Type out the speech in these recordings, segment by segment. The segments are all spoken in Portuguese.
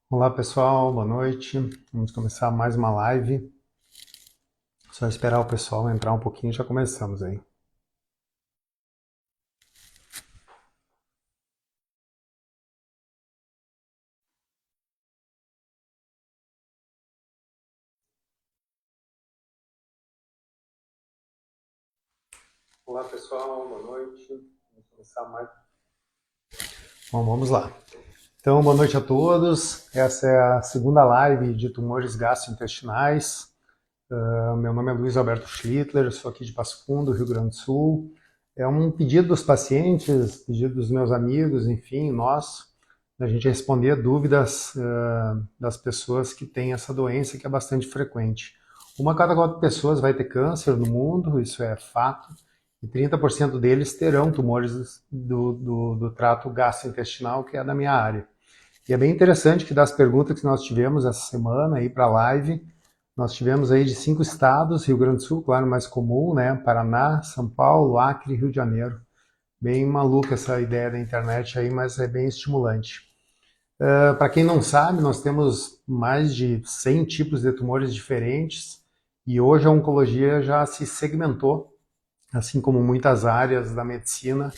Olá pessoal, boa noite. Vamos começar mais uma live. Só esperar o pessoal entrar um pouquinho e já começamos aí. Olá pessoal, boa noite. Vamos começar mais. Bom, vamos lá. Então, boa noite a todos. Essa é a segunda live de tumores gastrointestinais. Meu nome é Luiz Alberto Schlittler, sou aqui de Passo Fundo, Rio Grande do Sul. É um pedido dos pacientes, pedido dos meus amigos, enfim, nosso, da gente responder dúvidas das pessoas que têm essa doença que é bastante frequente. Uma a cada 4 pessoas vai ter câncer no mundo, isso é fato, e 30% deles terão tumores do trato gastrointestinal, que é da minha área. E é bem interessante que das perguntas que nós tivemos essa semana aí para a live, nós tivemos aí de 5 estados, Rio Grande do Sul, claro, mais comum, né? Paraná, São Paulo, Acre e Rio de Janeiro. Bem maluca essa ideia da internet aí, mas é bem estimulante. Para quem não sabe, nós temos mais de 100 tipos de tumores diferentes e hoje a oncologia já se segmentou, assim como muitas áreas da medicina,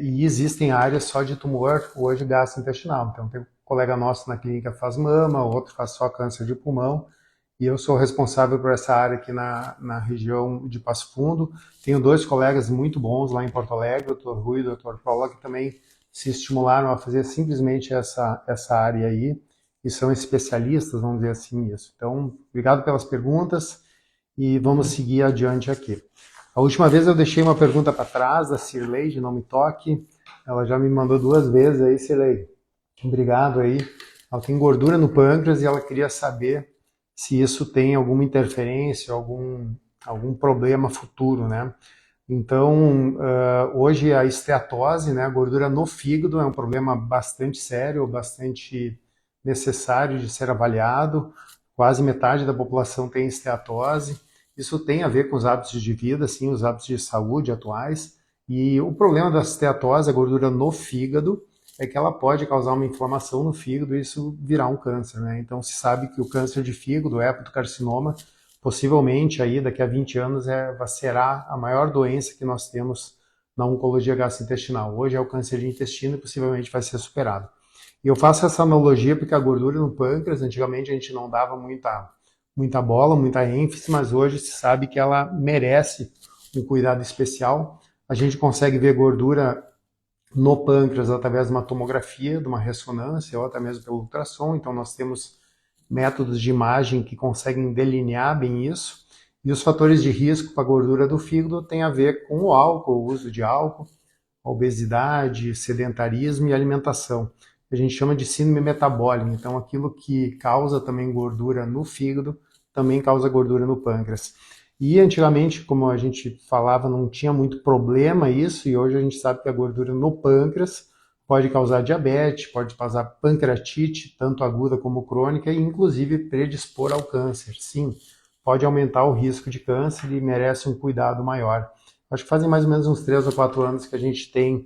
e existem áreas só de tumor hoje gastrointestinal. Então tem um colega nosso na clínica que faz mama, outro faz só câncer de pulmão, e eu sou responsável por essa área aqui na região de Passo Fundo. Tenho 2 colegas muito bons lá em Porto Alegre, o Dr. Rui e o Dr. Paula, que também se estimularam a fazer simplesmente essa área aí, e são especialistas, vamos dizer assim, nisso. Então, obrigado pelas perguntas e vamos seguir adiante aqui. A última vez eu deixei uma pergunta para trás da Cirlei, de Não Me Toque. Ela já me mandou 2 vezes aí, Cirlei. Obrigado aí. Ela tem gordura no pâncreas e ela queria saber se isso tem alguma interferência, algum problema futuro, né? Então, hoje a esteatose, né, a gordura no fígado é um problema bastante sério, bastante necessário de ser avaliado. Quase metade da população tem esteatose. Isso tem a ver com os hábitos de vida, sim, os hábitos de saúde atuais. E o problema da esteatose, a gordura no fígado, é que ela pode causar uma inflamação no fígado e isso virar um câncer, né? Então se sabe que o câncer de fígado, o hepatocarcinoma, possivelmente aí daqui a 20 anos será a maior doença que nós temos na oncologia gastrointestinal. Hoje é o câncer de intestino e possivelmente vai ser superado. E eu faço essa analogia porque a gordura no pâncreas, antigamente a gente não dava muita bola, muita ênfase, mas hoje se sabe que ela merece um cuidado especial. A gente consegue ver gordura no pâncreas através de uma tomografia, de uma ressonância ou até mesmo pelo ultrassom. Então nós temos métodos de imagem que conseguem delinear bem isso. E os fatores de risco para a gordura do fígado têm a ver com o álcool, o uso de álcool, a obesidade, sedentarismo e alimentação. A gente chama de síndrome metabólica. Então aquilo que causa também gordura no fígado também causa gordura no pâncreas. E antigamente, como a gente falava, não tinha muito problema isso, e hoje a gente sabe que a gordura no pâncreas pode causar diabetes, pode causar pancreatite, tanto aguda como crônica, e inclusive predispor ao câncer. Sim, pode aumentar o risco de câncer e merece um cuidado maior. Acho que fazem mais ou menos uns 3 ou 4 anos que a gente tem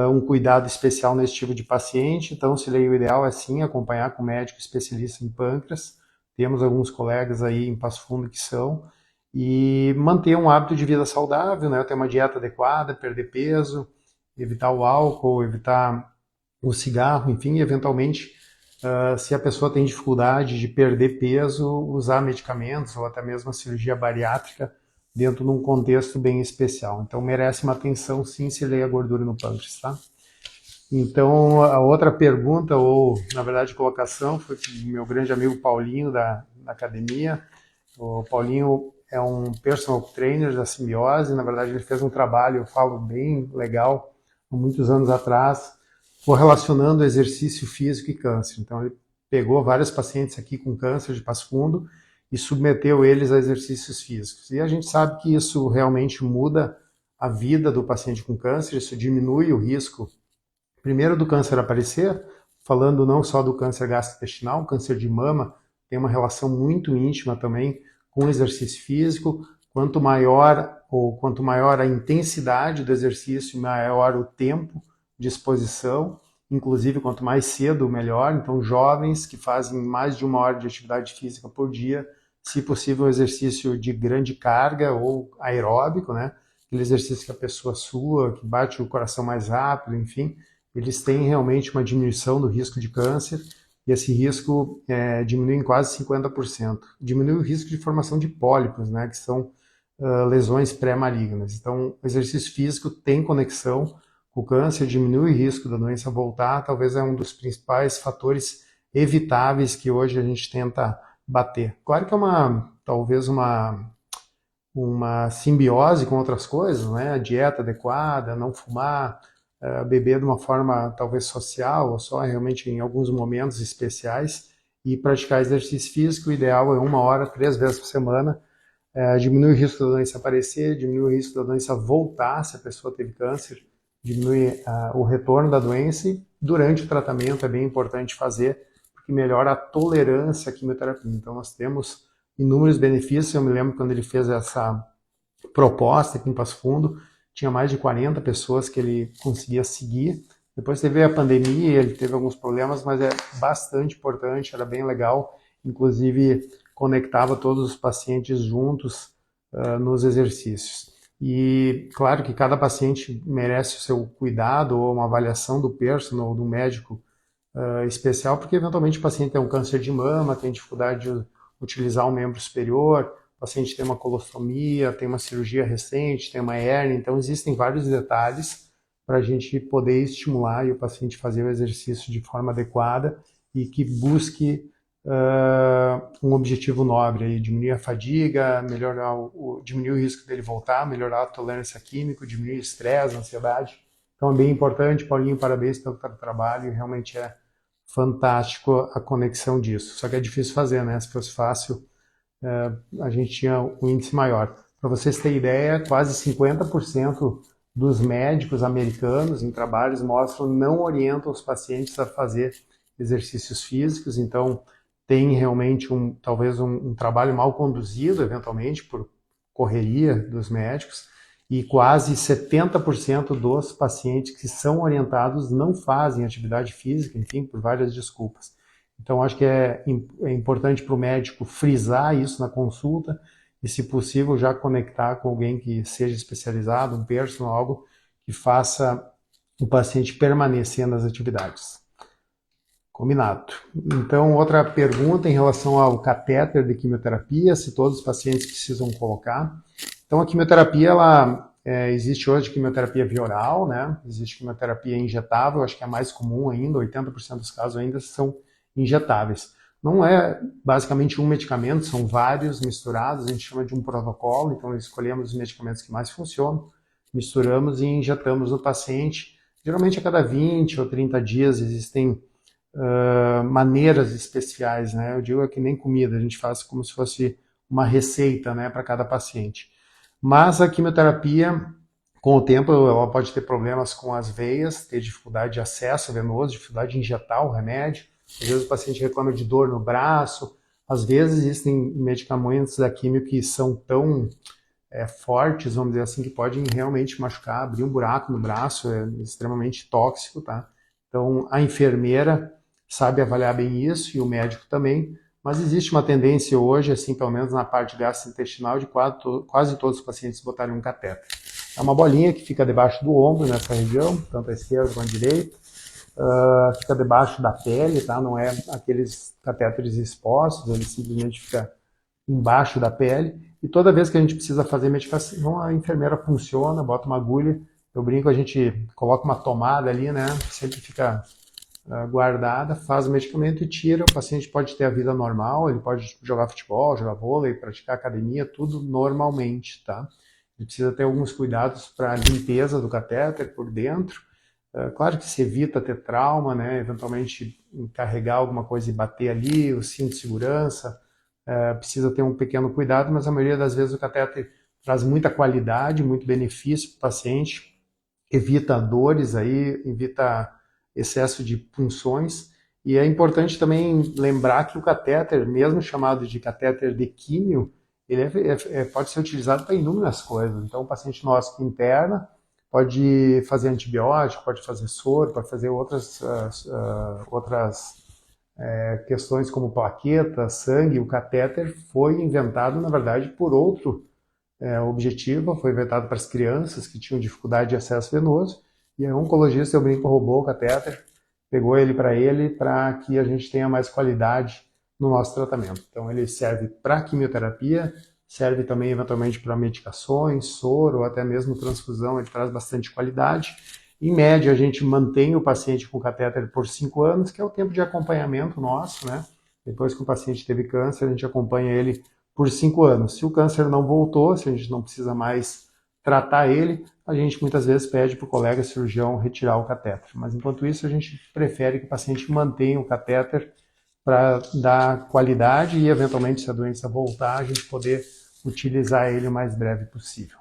um cuidado especial nesse tipo de paciente, então se o ideal é sim acompanhar com um médico especialista em pâncreas. Temos alguns colegas aí em Passo Fundo que são, e manter um hábito de vida saudável, né? Ter uma dieta adequada, perder peso, evitar o álcool, evitar o cigarro, enfim, eventualmente, se a pessoa tem dificuldade de perder peso, usar medicamentos ou até mesmo a cirurgia bariátrica dentro de um contexto bem especial. Então merece uma atenção sim se ler a gordura no pâncreas, tá? Então a outra pergunta, ou na verdade colocação, foi do meu grande amigo Paulinho da academia. O Paulinho é um personal trainer da Simbiose, na verdade ele fez um trabalho, eu falo, bem legal, há muitos anos atrás, correlacionando exercício físico e câncer. Então ele pegou vários pacientes aqui com câncer de Passo Fundo e submeteu eles a exercícios físicos. E a gente sabe que isso realmente muda a vida do paciente com câncer, isso diminui o risco, primeiro do câncer aparecer, falando não só do câncer gastrointestinal, o câncer de mama tem uma relação muito íntima também com o exercício físico. Quanto maior a intensidade do exercício, maior o tempo de exposição. inclusive quanto mais cedo, melhor. Então, jovens que fazem mais de 1 hora de atividade física por dia, se possível, exercício de grande carga ou aeróbico, né? Aquele exercício que a pessoa sua, que bate o coração mais rápido, enfim, eles têm realmente uma diminuição do risco de câncer, e esse risco diminui em quase 50%. Diminui o risco de formação de pólipos, né, que são lesões pré-malignas. Então, o exercício físico tem conexão com o câncer, diminui o risco da doença voltar, talvez é um dos principais fatores evitáveis que hoje a gente tenta bater. Claro que é talvez uma simbiose com outras coisas, né? A dieta adequada, não fumar, beber de uma forma talvez social, ou só realmente em alguns momentos especiais, e praticar exercício físico. O ideal é 1 hora, 3 vezes por semana. Diminui o risco da doença aparecer, diminui o risco da doença voltar se a pessoa teve câncer, diminui o retorno da doença, e durante o tratamento é bem importante fazer, porque melhora a tolerância à quimioterapia. Então nós temos inúmeros benefícios. Eu me lembro quando ele fez essa proposta aqui em Passo Fundo, tinha mais de 40 pessoas que ele conseguia seguir. Depois teve a pandemia, ele teve alguns problemas, mas é bastante importante, era bem legal. Inclusive, conectava todos os pacientes juntos nos exercícios. E claro que cada paciente merece o seu cuidado ou uma avaliação do personal ou do médico especial, porque eventualmente o paciente tem um câncer de mama, tem dificuldade de utilizar o membro superior, o paciente tem uma colostomia, tem uma cirurgia recente, tem uma hérnia, então existem vários detalhes para a gente poder estimular e o paciente fazer o exercício de forma adequada e que busque um objetivo nobre, aí, diminuir a fadiga, diminuir o risco dele voltar, melhorar a tolerância química, diminuir o estresse, a ansiedade. Então é bem importante. Paulinho, parabéns pelo trabalho, realmente é fantástico a conexão disso. Só que é difícil fazer, né? Se fosse fácil, a gente tinha um índice maior. Para vocês terem ideia, quase 50% dos médicos americanos em trabalhos mostram não orientam os pacientes a fazer exercícios físicos. Então tem realmente talvez um trabalho mal conduzido, eventualmente, por correria dos médicos, e quase 70% dos pacientes que são orientados não fazem atividade física, enfim, por várias desculpas. Então, acho que é importante para o médico frisar isso na consulta e, se possível, já conectar com alguém que seja especializado, um personal, algo que faça o paciente permanecer nas atividades. Combinado. Então, outra pergunta em relação ao catéter de quimioterapia, se todos os pacientes precisam colocar. Então, a quimioterapia, existe hoje quimioterapia via oral, né? Existe quimioterapia injetável, acho que é a mais comum ainda, 80% dos casos ainda são injetáveis. Não é basicamente um medicamento, são vários misturados, a gente chama de um protocolo, então escolhemos os medicamentos que mais funcionam, misturamos e injetamos no paciente. Geralmente a cada 20 ou 30 dias existem maneiras especiais, né? Eu digo que nem comida, a gente faz como se fosse uma receita, né, para cada paciente. Mas a quimioterapia, com o tempo, ela pode ter problemas com as veias, ter dificuldade de acesso venoso, dificuldade de injetar o remédio. Às vezes o paciente reclama de dor no braço. Às vezes existem medicamentos da quimio que são tão fortes, vamos dizer assim, que podem realmente machucar, abrir um buraco no braço, é extremamente tóxico, tá? Então a enfermeira sabe avaliar bem isso e o médico também, mas existe uma tendência hoje, assim, pelo menos na parte gastrointestinal, de quase todos os pacientes botarem um catéter. É uma bolinha que fica debaixo do ombro, nessa região, tanto à esquerda quanto à direita, fica debaixo da pele, tá? Não é aqueles catéteres expostos, ele simplesmente fica embaixo da pele, e toda vez que a gente precisa fazer medicação, a enfermeira funciona, bota uma agulha, eu brinco, a gente coloca uma tomada ali, né? Sempre fica guardada, faz o medicamento e tira. O paciente pode ter a vida normal, ele pode jogar futebol, jogar vôlei, praticar academia, tudo normalmente, tá? Ele precisa ter alguns cuidados para a limpeza do catéter por dentro. Claro que se evita ter trauma, né? Eventualmente carregar alguma coisa e bater ali, o cinto de segurança, precisa ter um pequeno cuidado, mas a maioria das vezes o catéter traz muita qualidade, muito benefício para o paciente, evita dores aí, evita excesso de punções, e é importante também lembrar que o catéter, mesmo chamado de catéter de químio, ele pode ser utilizado para inúmeras coisas. Então, o paciente nosso que interna, pode fazer antibiótico, pode fazer soro, pode fazer outras questões como plaqueta, sangue. O catéter foi inventado, na verdade, por outro objetivo, foi inventado para as crianças que tinham dificuldade de acesso venoso, e a oncologista, eu brinco, roubou o catéter, pegou ele para que a gente tenha mais qualidade no nosso tratamento. Então ele serve para quimioterapia, serve também eventualmente para medicações, soro, ou até mesmo transfusão, ele traz bastante qualidade. Em média, a gente mantém o paciente com catéter por 5 anos, que é o tempo de acompanhamento nosso, né? Depois que o paciente teve câncer, a gente acompanha ele por 5 anos. Se o câncer não voltou, se a gente não precisa mais tratar ele, a gente muitas vezes pede para o colega cirurgião retirar o catéter. Mas enquanto isso, a gente prefere que o paciente mantenha o catéter para dar qualidade e, eventualmente, se a doença voltar, a gente poder utilizar ele o mais breve possível.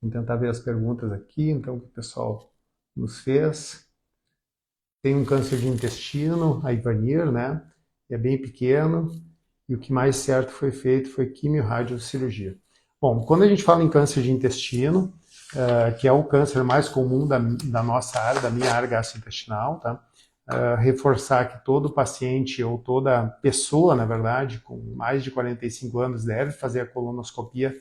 Vamos tentar ver as perguntas aqui, então, que o pessoal nos fez. Tem um câncer de intestino, a Ivanir, né? É bem pequeno, e o que mais certo foi feito foi quimiorradiocirurgia. Bom, quando a gente fala em câncer de intestino, que é o câncer mais comum da nossa área, da minha área gastrointestinal, tá? Reforçar que todo paciente ou toda pessoa, na verdade, com mais de 45 anos deve fazer a colonoscopia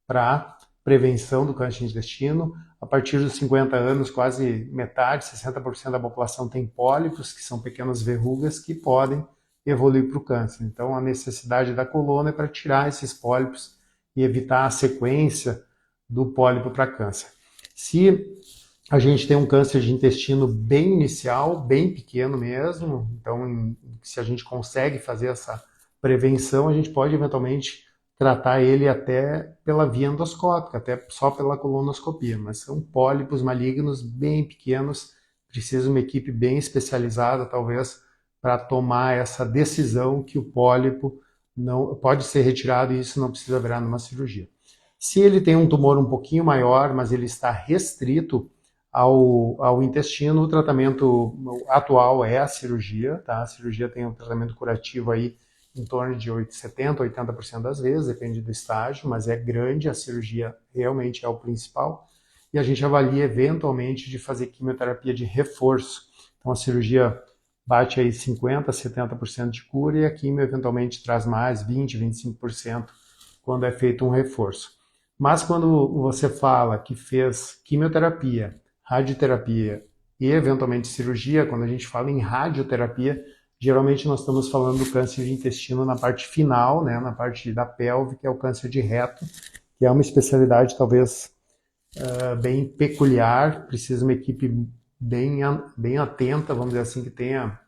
para prevenção do câncer de intestino. A partir dos 50 anos, quase metade, 60% da população tem pólipos, que são pequenas verrugas que podem evoluir para o câncer. Então, a necessidade da coluna é para tirar esses pólipos e evitar a sequência do pólipo para câncer. Se a gente tem um câncer de intestino bem inicial, bem pequeno mesmo, então se a gente consegue fazer essa prevenção, a gente pode eventualmente tratar ele até pela via endoscópica, até só pela colonoscopia, mas são pólipos malignos bem pequenos, precisa uma equipe bem especializada, talvez, para tomar essa decisão que o pólipo não pode ser retirado e isso não precisa virar numa cirurgia. Se ele tem um tumor um pouquinho maior, mas ele está restrito ao intestino, o tratamento atual é a cirurgia, tá? A cirurgia tem um tratamento curativo aí em torno de 70%, 80% das vezes, depende do estágio, mas é grande, a cirurgia realmente é o principal. E a gente avalia eventualmente de fazer quimioterapia de reforço. Então a cirurgia bate aí 50%, 70% de cura e a quimio eventualmente traz mais, 20%, 25% quando é feito um reforço. Mas quando você fala que fez quimioterapia, radioterapia e eventualmente cirurgia, quando a gente fala em radioterapia, geralmente nós estamos falando do câncer de intestino na parte final, né, na parte da pelve, que é o câncer de reto, que é uma especialidade talvez bem peculiar, precisa uma equipe bem atenta, vamos dizer assim, que tenha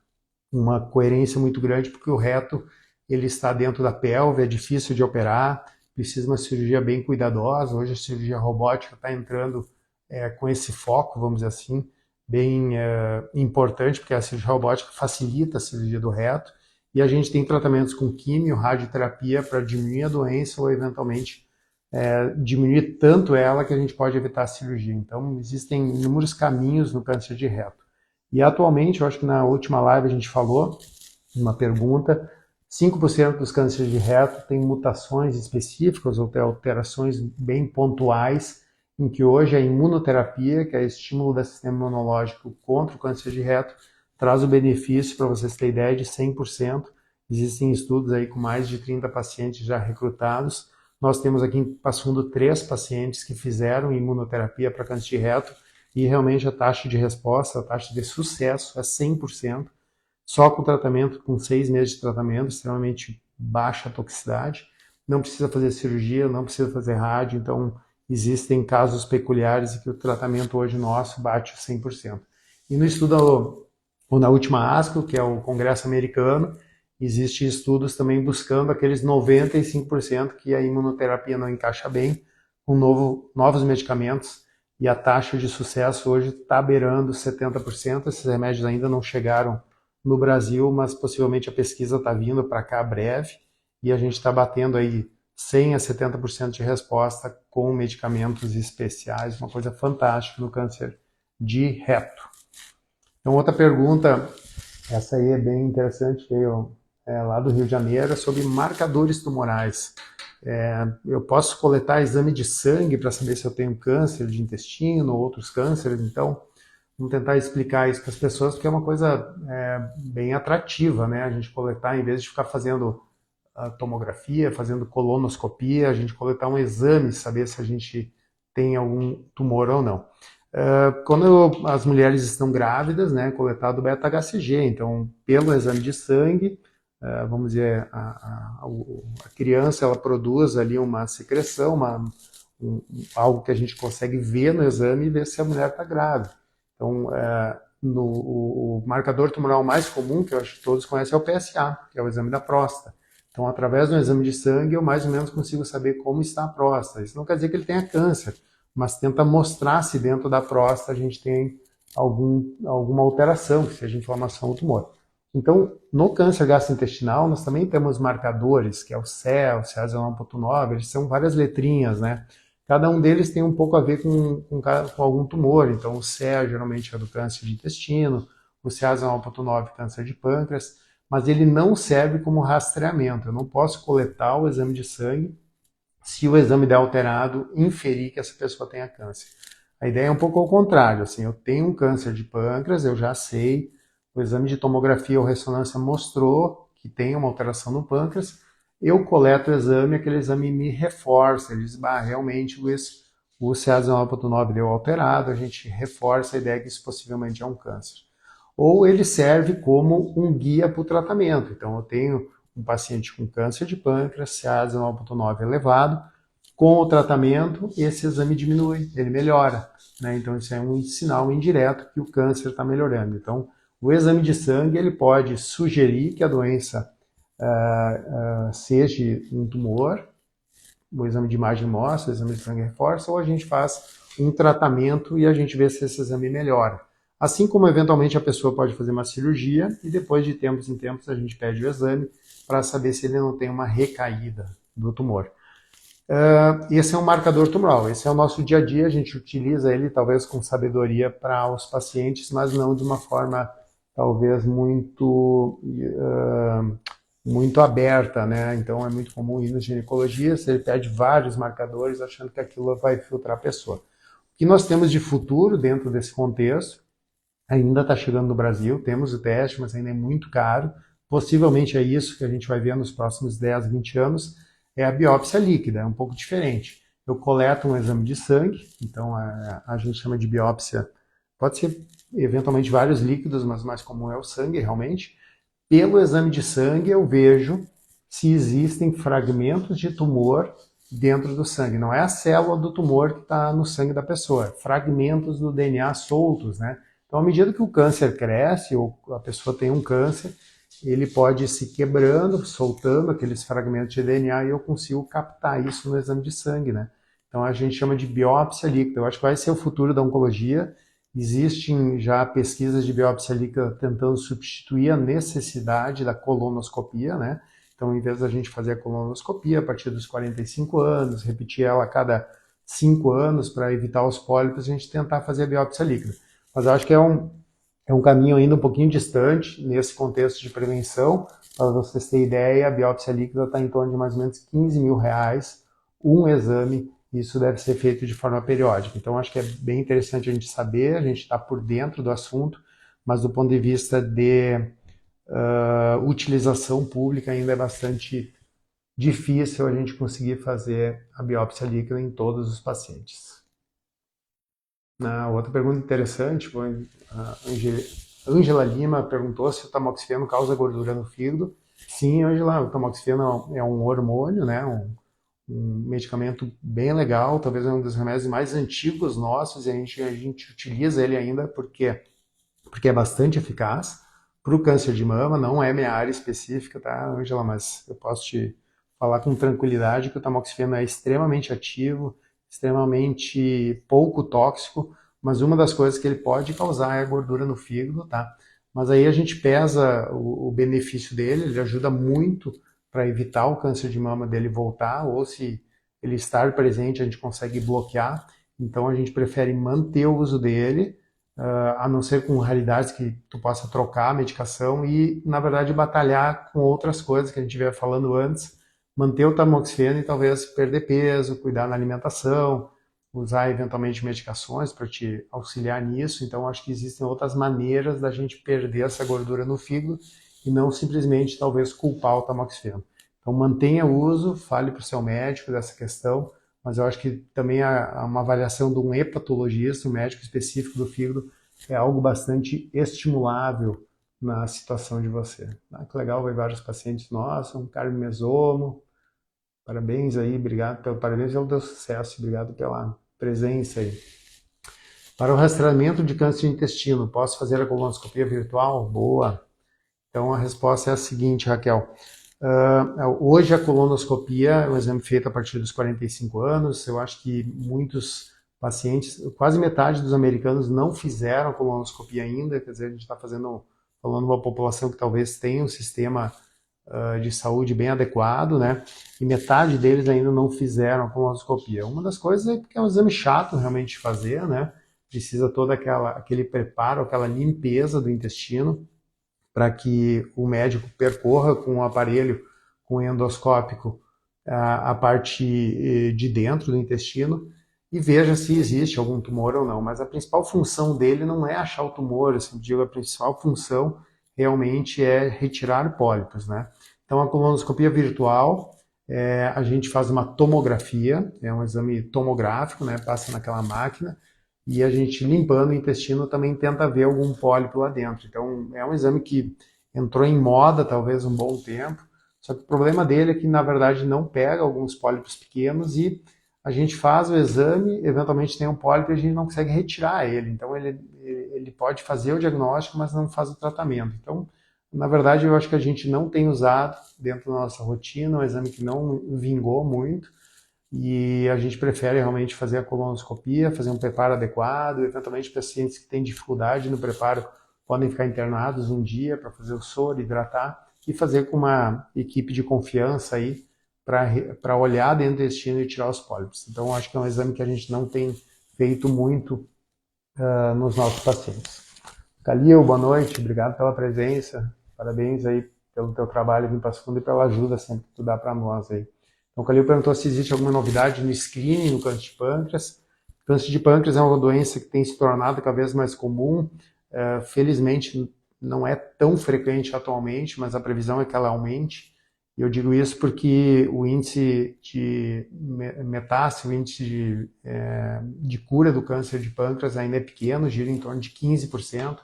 uma coerência muito grande, porque o reto ele está dentro da pelve, é difícil de operar, precisa de uma cirurgia bem cuidadosa. Hoje a cirurgia robótica está entrando com esse foco, vamos dizer assim, bem importante, porque a cirurgia robótica facilita a cirurgia do reto, e a gente tem tratamentos com quimio, radioterapia para diminuir a doença ou eventualmente diminuir tanto ela que a gente pode evitar a cirurgia. Então existem inúmeros caminhos no câncer de reto. E atualmente, eu acho que na última live a gente falou, uma pergunta, 5% dos cânceres de reto têm mutações específicas ou alterações bem pontuais, em que hoje a imunoterapia, que é o estímulo do sistema imunológico contra o câncer de reto, traz o benefício, para vocês terem ideia, de 100%. Existem estudos aí com mais de 30 pacientes já recrutados. Nós temos aqui em Passo Fundo 3 pacientes que fizeram imunoterapia para câncer de reto e realmente a taxa de resposta, a taxa de sucesso é 100%. Só com tratamento, com 6 meses de tratamento, extremamente baixa toxicidade. Não precisa fazer cirurgia, não precisa fazer rádio, então existem casos peculiares em que o tratamento hoje nosso bate 100%. E no estudo, ou na última ASCO, que é o Congresso Americano, existem estudos também buscando aqueles 95% que a imunoterapia não encaixa bem, com novos medicamentos, e a taxa de sucesso hoje está beirando 70%. Esses remédios ainda não chegaram no Brasil, mas possivelmente a pesquisa está vindo para cá breve, e a gente está batendo aí 100% a 70% de resposta com medicamentos especiais, uma coisa fantástica no câncer de reto. Então, outra pergunta, essa aí é bem interessante, veio lá do Rio de Janeiro, sobre marcadores tumorais. Eu posso coletar exame de sangue para saber se eu tenho câncer de intestino ou outros cânceres, então vamos tentar explicar isso para as pessoas, porque é uma coisa bem atrativa, né? A gente coletar, em vez de ficar fazendo a tomografia, fazendo colonoscopia, a gente coletar um exame, saber se a gente tem algum tumor ou não. Quando as mulheres estão grávidas, né, coletado o beta-HCG, então pelo exame de sangue, vamos dizer, a criança ela produz ali uma secreção, algo que a gente consegue ver no exame e ver se a mulher está grávida. Então, o marcador tumoral mais comum, que eu acho que todos conhecem, é o PSA, que é o exame da próstata. Então, através do exame de sangue, eu mais ou menos consigo saber como está a próstata. Isso não quer dizer que ele tenha câncer, mas tenta mostrar se dentro da próstata a gente tem alguma alteração, que seja inflamação ou tumor. Então, no câncer gastrointestinal, nós também temos marcadores, que é o CE, o CA19.9, eles são várias letrinhas, né? Cada um deles tem um pouco a ver com algum tumor. Então, o CE geralmente é do câncer de intestino, o CA19.9 câncer de pâncreas, mas ele não serve como rastreamento. Eu não posso coletar o exame de sangue se o exame der alterado, inferir que essa pessoa tenha câncer. A ideia é um pouco ao contrário, assim, eu tenho um câncer de pâncreas, eu já sei, o exame de tomografia ou ressonância mostrou que tem uma alteração no pâncreas, eu coleto o exame, aquele exame me reforça, ele diz, realmente, Luiz, o CA19.9 deu alterado, a gente reforça a ideia que isso possivelmente é um câncer. Ou ele serve como um guia para o tratamento, então eu tenho um paciente com câncer de pâncreas, CA19.9 elevado, com o tratamento, esse exame diminui, ele melhora. Né? Então, isso é um sinal indireto que o câncer está melhorando. Então, o exame de sangue ele pode sugerir que a doença seja um tumor, o exame de imagem mostra, o exame de sangue reforça, ou a gente faz um tratamento e a gente vê se esse exame melhora. Assim como, eventualmente, a pessoa pode fazer uma cirurgia e depois de tempos em tempos a gente pede o exame para saber se ele não tem uma recaída do tumor. Esse é um marcador tumoral, esse é o nosso dia a dia, a gente utiliza ele talvez com sabedoria para os pacientes, mas não de uma forma talvez muito aberta, né? Então é muito comum ir no ginecologista, ele pede vários marcadores achando que aquilo vai filtrar a pessoa. O que nós temos de futuro dentro desse contexto, ainda está chegando no Brasil, temos o teste, mas ainda é muito caro, possivelmente é isso que a gente vai ver nos próximos 10, 20 anos, é a biópsia líquida, é um pouco diferente. Eu coleto um exame de sangue, então a gente chama de biópsia, pode ser eventualmente vários líquidos, mas o mais comum é o sangue realmente. Pelo exame de sangue eu vejo se existem fragmentos de tumor dentro do sangue. Não é a célula do tumor que está no sangue da pessoa, é fragmentos do DNA soltos, né? Então, à medida que o câncer cresce, ou a pessoa tem um câncer, ele pode ir se quebrando, soltando aqueles fragmentos de DNA e eu consigo captar isso no exame de sangue, né? Então a gente chama de biópsia líquida. Eu acho que vai ser o futuro da oncologia. Existem já pesquisas de biópsia líquida tentando substituir a necessidade da colonoscopia, né? Então, em vez da gente fazer a colonoscopia a partir dos 45 anos, repetir ela a cada 5 anos para evitar os pólipos, a gente tentar fazer a biópsia líquida. Mas eu acho que é um caminho ainda um pouquinho distante nesse contexto de prevenção. Para vocês terem ideia, a biópsia líquida está em torno de mais ou menos R$15 mil, um exame, e isso deve ser feito de forma periódica. Então, acho que é bem interessante a gente saber, a gente está por dentro do assunto, mas do ponto de vista de utilização pública ainda é bastante difícil a gente conseguir fazer a biópsia líquida em todos os pacientes. Outra pergunta interessante foi a Ângela Lima perguntou se o tamoxifeno causa gordura no fígado. Sim, Ângela, o tamoxifeno é um hormônio, né? Um medicamento bem legal, talvez é um dos remédios mais antigos nossos e a gente utiliza ele ainda porque é bastante eficaz. Para o câncer de mama, não é minha área específica, tá, Ângela? Mas eu posso te falar com tranquilidade que o tamoxifeno é extremamente ativo, extremamente pouco tóxico, mas uma das coisas que ele pode causar é a gordura no fígado, tá? Mas aí a gente pesa o benefício dele, ele ajuda muito para evitar o câncer de mama dele voltar, ou se ele estar presente, a gente consegue bloquear. Então a gente prefere manter o uso dele, a não ser com raridades que tu possa trocar a medicação e, na verdade, batalhar com outras coisas que a gente veio falando antes, manter o tamoxifeno e talvez perder peso, cuidar na alimentação, usar eventualmente medicações para te auxiliar nisso. Então, acho que existem outras maneiras da gente perder essa gordura no fígado e não simplesmente, talvez, culpar o tamoxifeno. Então, mantenha o uso, fale para o seu médico dessa questão, mas eu acho que também uma avaliação de um hepatologista, um médico específico do fígado, é algo bastante estimulável na situação de você. Ah, que legal ver vários pacientes nossos, um carmesomo. Parabéns aí, parabéns pelo teu sucesso, obrigado pela presença aí. Para o rastreamento de câncer de intestino, posso fazer a colonoscopia virtual? Boa. Então a resposta é a seguinte, Raquel. Hoje a colonoscopia é um exame feito a partir dos 45 anos. Eu acho que muitos pacientes, quase metade dos americanos não fizeram a colonoscopia ainda. Quer dizer, a gente está falando uma população que talvez tenha um sistema de saúde bem adequado, né? E metade deles ainda não fizeram a colonoscopia. Uma das coisas é porque é um exame chato realmente de fazer, né? Precisa todo aquele preparo, aquela limpeza do intestino, para que o médico percorra com o aparelho, com o endoscópico, a parte de dentro do intestino e veja se existe algum tumor ou não. Mas a principal função dele não é achar o tumor, eu sempre digo, a principal função realmente é retirar pólipos, né? Então a colonoscopia virtual, a gente faz uma tomografia, é um exame tomográfico, né? Passa naquela máquina, e a gente limpando o intestino também tenta ver algum pólipo lá dentro. Então é um exame que entrou em moda talvez um bom tempo, só que o problema dele é que na verdade não pega alguns pólipos pequenos e a gente faz o exame, eventualmente tem um pólipo e a gente não consegue retirar ele. Então ele pode fazer o diagnóstico, mas não faz o tratamento. Então, na verdade, eu acho que a gente não tem usado dentro da nossa rotina, é um exame que não vingou muito, e a gente prefere realmente fazer a colonoscopia, fazer um preparo adequado. Eventualmente, pacientes que têm dificuldade no preparo podem ficar internados um dia para fazer o soro, hidratar e fazer com uma equipe de confiança aí para olhar dentro do intestino e tirar os pólipos. Então, acho que é um exame que a gente não tem feito muito nos nossos pacientes. Calil, boa noite, obrigado pela presença, parabéns aí pelo teu trabalho aqui em Passo Fundo e pela ajuda sempre que tu dá para nós aí. Então, o Calil perguntou se existe alguma novidade no screening no câncer de pâncreas. O câncer de pâncreas é uma doença que tem se tornado cada vez mais comum. Felizmente, não é tão frequente atualmente, mas a previsão é que ela aumente. E eu digo isso porque o índice de metástase, o índice de cura do câncer de pâncreas ainda é pequeno, gira em torno de 15%.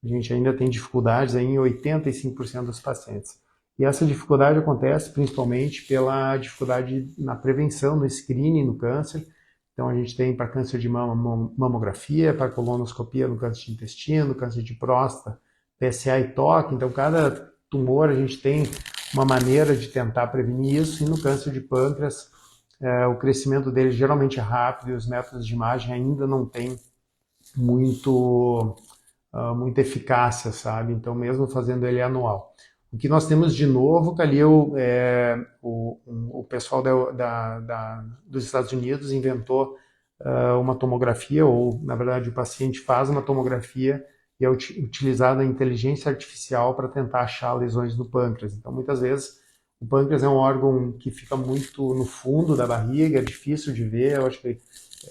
A gente ainda tem dificuldades aí em 85% dos pacientes. E essa dificuldade acontece principalmente pela dificuldade na prevenção, no screening no câncer. Então a gente tem para câncer de mama, mamografia, para colonoscopia no câncer de intestino, câncer de próstata, PSA e TOC. Então cada tumor a gente tem uma maneira de tentar prevenir isso, e no câncer de pâncreas o crescimento dele geralmente é rápido e os métodos de imagem ainda não têm muita eficácia, sabe? Então mesmo fazendo ele anual. O que nós temos de novo, Calil, o pessoal dos Estados Unidos inventou uma tomografia, ou na verdade o paciente faz uma tomografia e é utilizada a inteligência artificial para tentar achar lesões no pâncreas. Então muitas vezes o pâncreas é um órgão que fica muito no fundo da barriga, é difícil de ver, eu acho que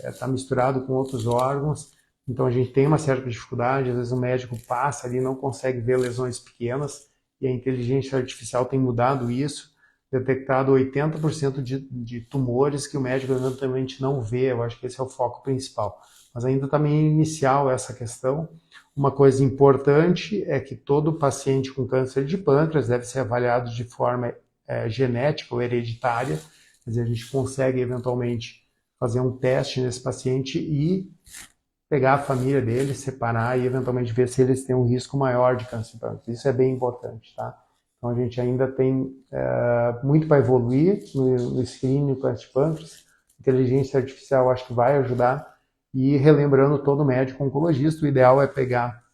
está misturado com outros órgãos, então a gente tem uma certa dificuldade, às vezes o médico passa ali e não consegue ver lesões pequenas, e a inteligência artificial tem mudado isso, detectado 80% de tumores que o médico eventualmente não vê. Eu acho que esse é o foco principal. Mas ainda está meio inicial essa questão. Uma coisa importante é que todo paciente com câncer de pâncreas deve ser avaliado de forma genética ou hereditária. Quer dizer, a gente consegue eventualmente fazer um teste nesse paciente e pegar a família deles, separar e eventualmente ver se eles têm um risco maior de câncer de pâncreas. Isso é bem importante, tá? Então a gente ainda tem muito para evoluir no screening do câncer de pâncreas. Inteligência artificial acho que vai ajudar. E relembrando todo médico oncologista, o ideal é pegar,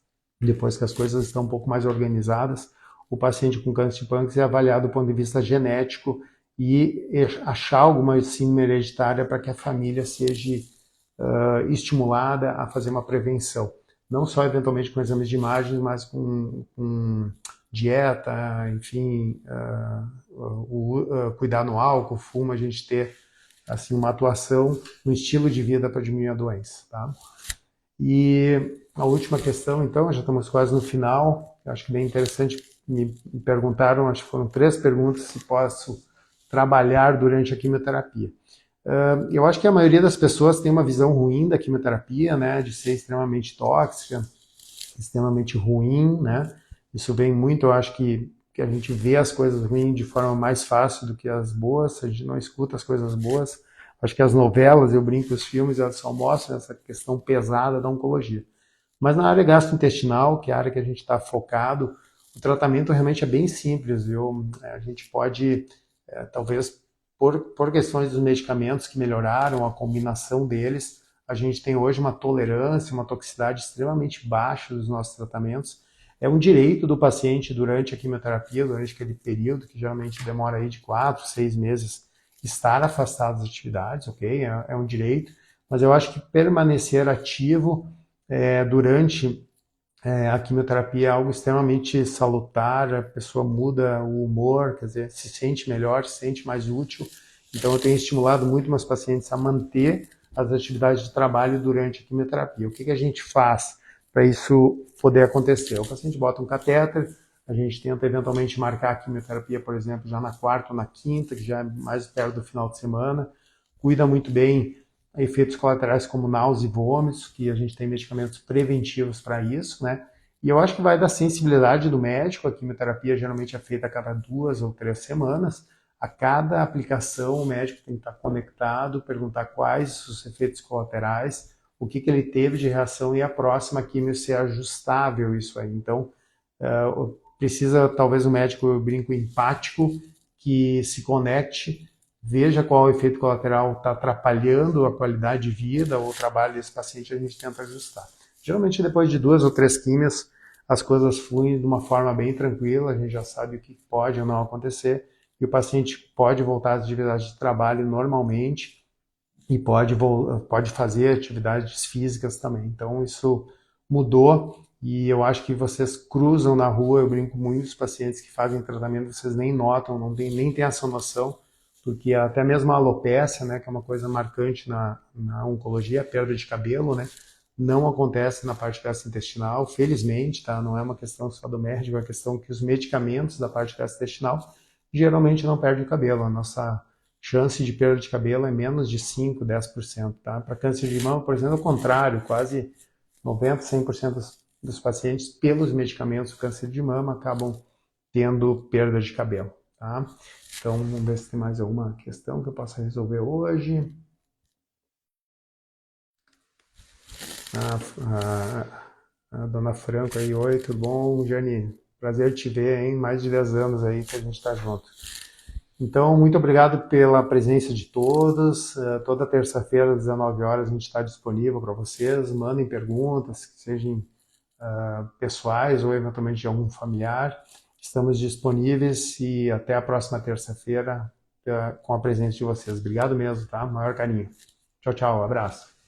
depois que as coisas estão um pouco mais organizadas, o paciente com câncer de pâncreas é avaliado do ponto de vista genético e achar alguma síndrome hereditária para que a família seja estimulada a fazer uma prevenção. não só eventualmente com exames de imagem, mas com dieta, enfim, cuidar no álcool, fumo, a gente ter assim uma atuação no estilo de vida para diminuir a doença, tá? E a última questão, então, já estamos quase no final, eu acho que bem interessante, me perguntaram, acho que foram 3 perguntas, se posso trabalhar durante a quimioterapia. Eu acho que a maioria das pessoas tem uma visão ruim da quimioterapia, né, de ser extremamente tóxica, extremamente ruim, né? Isso vem muito, eu acho que a gente vê as coisas ruins de forma mais fácil do que as boas, a gente não escuta as coisas boas. Acho que as novelas, eu brinco, os filmes, elas só mostram essa questão pesada da oncologia. Mas na área gastrointestinal, que é a área que a gente está focado, o tratamento realmente é bem simples, viu? A gente pode, talvez, por questões dos medicamentos que melhoraram, a combinação deles, a gente tem hoje uma tolerância, uma toxicidade extremamente baixa dos nossos tratamentos. É um direito do paciente durante a quimioterapia, durante aquele período, que geralmente demora aí de 4, 6 meses, estar afastado das atividades, ok? É um direito, mas eu acho que permanecer ativo durante a quimioterapia é algo extremamente salutar, a pessoa muda o humor, quer dizer, se sente melhor, se sente mais útil. Então eu tenho estimulado muito meus pacientes a manter as atividades de trabalho durante a quimioterapia. O que a gente faz para isso poder acontecer? O paciente bota um catéter, a gente tenta eventualmente marcar a quimioterapia, por exemplo, já na quarta ou na quinta, que já é mais perto do final de semana. Cuida muito bem efeitos colaterais como náusea e vômitos, que a gente tem medicamentos preventivos para isso, né? E eu acho que vai da sensibilidade do médico, a quimioterapia geralmente é feita a cada 2 ou 3 semanas. A cada aplicação, o médico tem que estar conectado, perguntar quais os efeitos colaterais, o que ele teve de reação e a próxima quimio ser ajustável isso aí. Então, precisa talvez um médico, eu brinco, empático, que se conecte, veja qual o efeito colateral está atrapalhando a qualidade de vida ou o trabalho desse paciente, a gente tenta ajustar. Geralmente depois de 2 ou 3 químias, as coisas fluem de uma forma bem tranquila, a gente já sabe o que pode ou não acontecer, e o paciente pode voltar às atividades de trabalho normalmente e pode fazer atividades físicas também. Então isso mudou e eu acho que vocês cruzam na rua, eu brinco com muitos pacientes que fazem tratamento, vocês nem notam, nem tem essa noção, porque até mesmo a alopécia, né, que é uma coisa marcante na oncologia, a perda de cabelo, né, não acontece na parte gastrointestinal, felizmente, tá? Não é uma questão só do médico, é uma questão que os medicamentos da parte gastrointestinal geralmente não perdem o cabelo. A nossa chance de perda de cabelo é menos de 5, 10%, tá? Para câncer de mama, por exemplo, é o contrário, quase 90, 100% dos pacientes, pelos medicamentos do câncer de mama, acabam tendo perda de cabelo, tá? Então, vamos ver se tem mais alguma questão que eu possa resolver hoje. A dona Franco aí, oi, tudo bom? Jane, prazer te ver, hein? Mais de 10 anos aí que a gente está junto. Então, muito obrigado pela presença de todos. Toda terça-feira, às 19 horas, a gente está disponível para vocês. Mandem perguntas, que sejam pessoais ou eventualmente de algum familiar. Estamos disponíveis e até a próxima terça-feira com a presença de vocês. Obrigado mesmo, tá? Maior carinho. Tchau, tchau. Abraço.